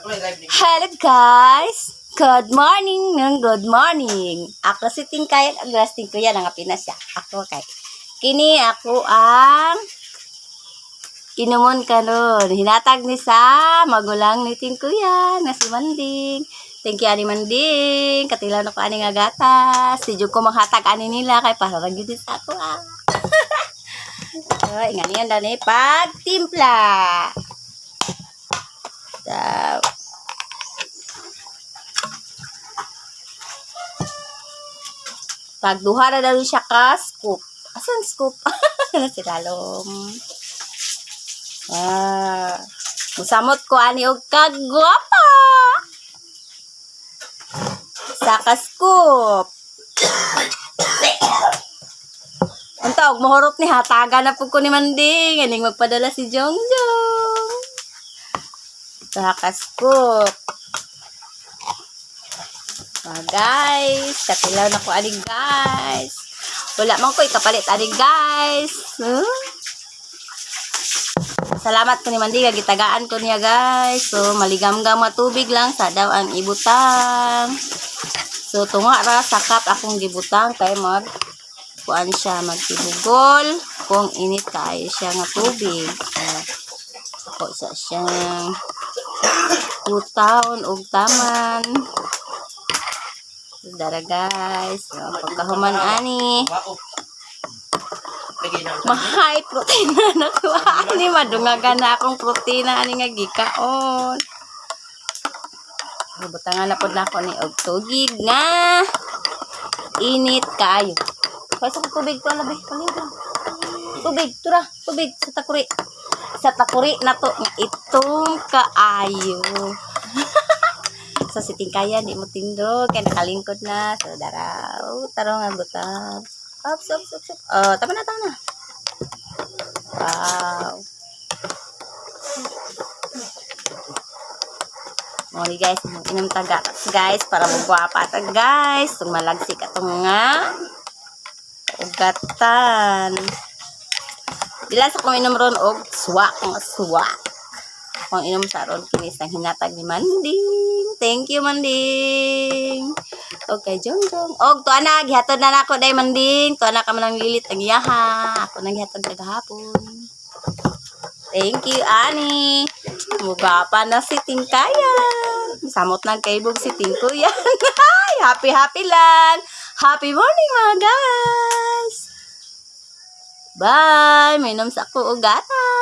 Hello guys! Good morning ng good morning. Ako si Tingkay, aglasting ko yan, ang Pinas siya. Ako kay. Kini ako ang inumon karon. Hinatag ni sa magulang ni Tingkuya na si Manding. Thank you ani Manding. Katilaw na ko ani nga gatas. Si Jug ko maghatag ani nila kay para ra gyud sa ako ah. So, ingani yan dani pagtimpla. So, pagduha na daw siya ka scoop. Asan scoop? Si Lalom. Musamot ko ani og kagwapa. Saka scoop. Unta og mahurot ni hataga na pud ko ni Manding, aning magpadala si Jongjong. Saka scoop. Guys, katilaw na ko ani guys. Wala man ko ikapalit ani guys. Salamat ko ni Manding, gitagaan ko niya guys. So maligam-gam matubig lang sa daw ang ibutang. So tunga ra sakap akong gibutang kay kuan siya magtibugol kung init kayo siya nga tubig. Ako sa siyang utahon og taman. Dara guys, pagkahuman ani. Mahay protina na ko ani, madungagan na akong protina ani nga gikaon. Butangan na pod nako ni og tugig nga init kayo. Pasa tubig to labi, paliw. Tubig, tura, tubig sa takuri. Sa takuri na to itong kaayo. Sa sitingkaya di mo tindog kay nakalingkod na so daraw tarong nga butang. Up. Oh, tama na. Wow. Mori guys, inom taga guys para magwapa ta guys. Tung malagsik atong nga ugatan. Dila sa kong inom ron og swak. Kung inom sa ron kinis ang hinatag ni Manding. Thank you Manding. Okay, Jongjong. Og to ana gihatod na nako day Manding. To ana ka man lilit ang iyaha. Ako nang gihatod kagahapon. Thank you ani. Mugapa na si Tingkaya. Samot nang kaibog si Tingkuya. Happy lang. Happy morning mga guys. Bye. Mainom sa ako og gatas.